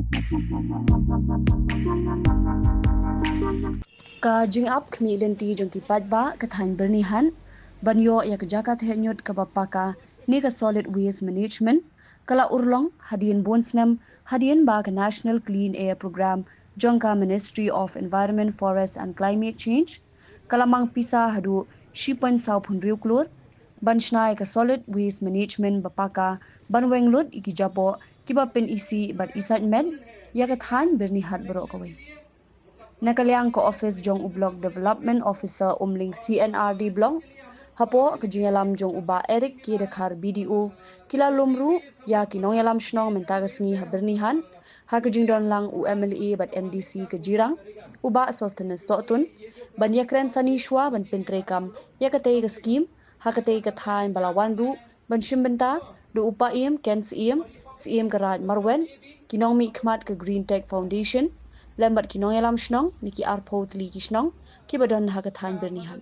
Ka jing up khmi lenti jong ki patba ka than bernihan banyo ya ka jakat henyot ka bapaka ni ka solid waste management kala urlong hadien bonsnam hadien ba ka national clean air program jongka ministry of environment forest and climate change kala mang pisa hadu shipan sau phunriu klur banshnai ka solid waste management bapaka banweng lut iki japo kiba pen isi bat isat men ya ka than berni hat bro kawai Nakaliang ko office jong block development officer umling CNRD block hapo kejingalam jong uba Eric ki dekhar BDO kila lumru ya kinong yalam shnong mentagasngi habernihan ha kejingdon lang UMLA bat MDC kejirang uba sostenes sotun ban yakren sani shwa ban pentrekam yakatei ka scheme ha katei ka than balawan ru ban shimbenta do upa ken siem karat marwen kinong mi khmat ka Green Tech Foundation lambat kinong yalam shnong niki arpo tli ki shnong ki badon haga than bernihan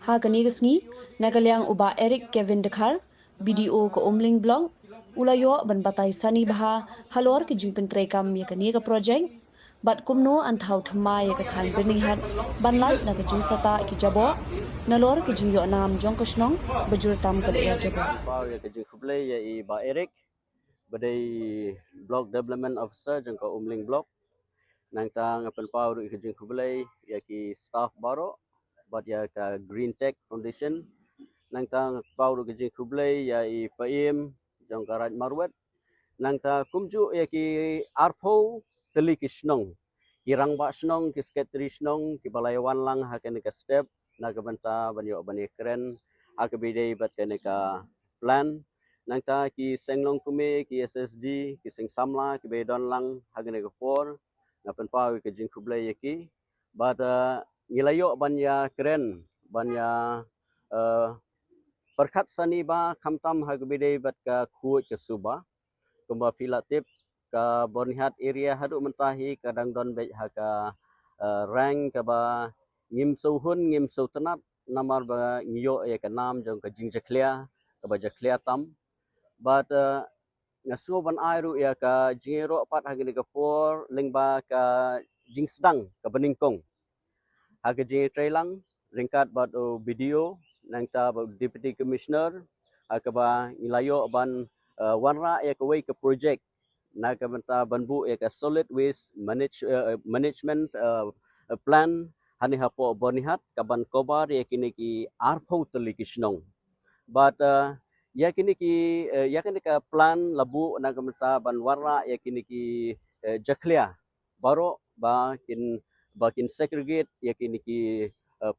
ha kanigasni nagalyang uba Eric Kevin Dekhar BDO ko umling blong ulayo ban batay sani baha halor ki jingpen trekam ya kaniga project bat kumno anthau thma ya ka than bernihan banlat na ka jingsata ki jabo nalor ki jingyo nam jong ko shnong bajur tam kale ya jabo Pau ya ke jingkuble ya i ba Eric badai block development officer jangka umling block nang tang apen pau ke jingkuble ya ki staff baro bat ya ka Green Tech Foundation nang tang pau ke jingkuble ya i paim jangka raj marwet nang ta kumju ya ki arpo teli ki snong kirang ba snong ki sekretari snong ki balayawan lang haken ka step na ka banta banyo bani kren akbide bat ka plan nang ta ki senglong kume ki SSD ki sing samla ki bedon lang hagen ka por na pen pau ki jing kuble yaki but ngilayo banya kren banya perkat sani ba khamtam hagbide bat ka khuot ke suba kumba filatip ka bornihat area hadu mentahi kadang don bej haka rank ka ba ngim suhun ngim sutenat namar ba ngiyo ya ka nam jong ka jingjaklia ka ba jaklia tam but ngasu ban airu ya ka jingero pat hagini ka por lingba ka jingsedang ka beningkong haga jing trailang ringkat bat video nang ta deputy commissioner akaba ilayo ban wanra ya ka way ka project na ka banta banbu ya ka solid waste management plan hani hapo bonihat kaban kobar ya kini ki arpo telikisnong but yakini ka plan labu na kamta banwara yakini ki jaklia baro bakin segregate yakini ki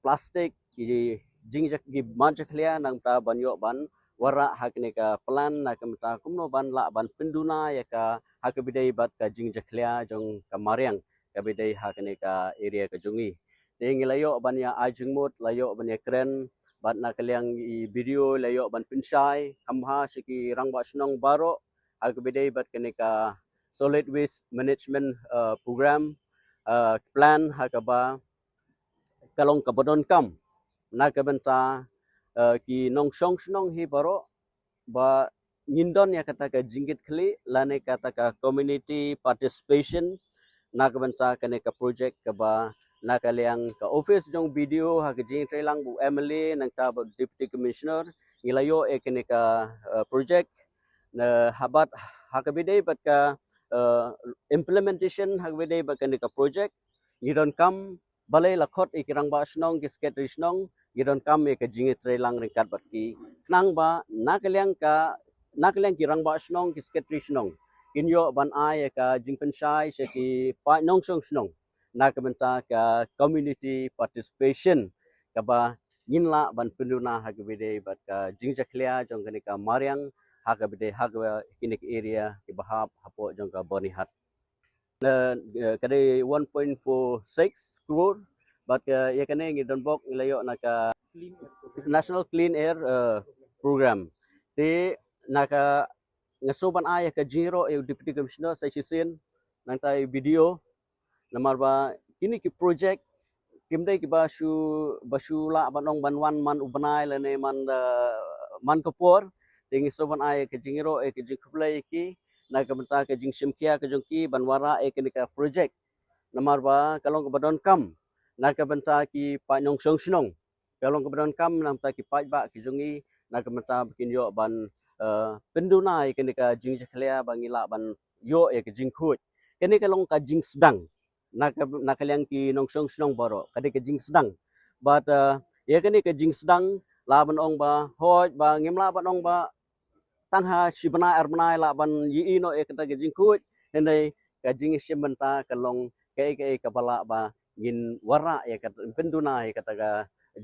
plastic ki jingjak ki manjaklia nang ta banyo ban wara hakni ka plan na kamta kumno ban la ban penduna ya ka hakbidai bat ka jingjaklia jong kamariang kabidai hakni ka area ka jungi tengilayo ban ya ajungmut layo ban ya kren bat na kaliang i video layo ban pinshai kamha siki rangba snong baro agbede bat kenika solid waste management program plan hakaba kalong kabodon kam na kabenta ki nong shong snong hi baro ba ngindon ya kata ka jinggit kli lane kata ka community participation na kabenta kenika project kaba nakaliang ka office jong video ha jing trailang bu Emily nang ta deputy commissioner ilayo ekenika project na habat hakabide bat ka implementation hakabide bat kenika project ngidon kam balai lakhot ikirang ba snong kisket risnong ngidon kam e ka jing trailang ringkat bat ki nang ba nakaliang kirang ba snong kisket risnong kinyo ban ai ka jing pensai seki pa nong snong na kabenta ka community participation kaba nginla ban penduna hagbede bat ka jingjaklia jong ka mariang hagbede hagwa kinik area ki bahap hapo jong ka bonihat na kade 1.46 crore but ya kane ngidon bok ilayo na ka national clean air program te naka ngasuban ay ka jiro e deputy commissioner sa sisin nang tay video namar ba kini ki project kimdai ki basu la banong banwan man ubanai lene man kapor tingi soban ai ke jingiro e ke jingkublai ki na ka benta ke jing simkia ke jongki banwara e ke project namar ba kalong ke badon kam na ka benta ki pa nyong song snong kalong ke badon kam nam ta ki pa ba ki jongi na ka benta bikin yo ban pendunai ke jing jeklia bangila ban yo e ke jing khut ke kalong ka jing sedang na kaliang ki nong song snong boro kade ke jing sedang but ye ke jing sedang la ban ong ba hoj ba ngimla ban ong ba tangha sibana arbana la ban yi no e kata jing khut henai ka jing simenta kalong ke kapala ba ngin wara ya kata penduna ya kata ga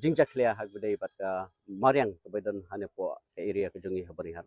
jing jaklia hak bedai bat ka mariang kebedan hanepo ke area ke jongi habari har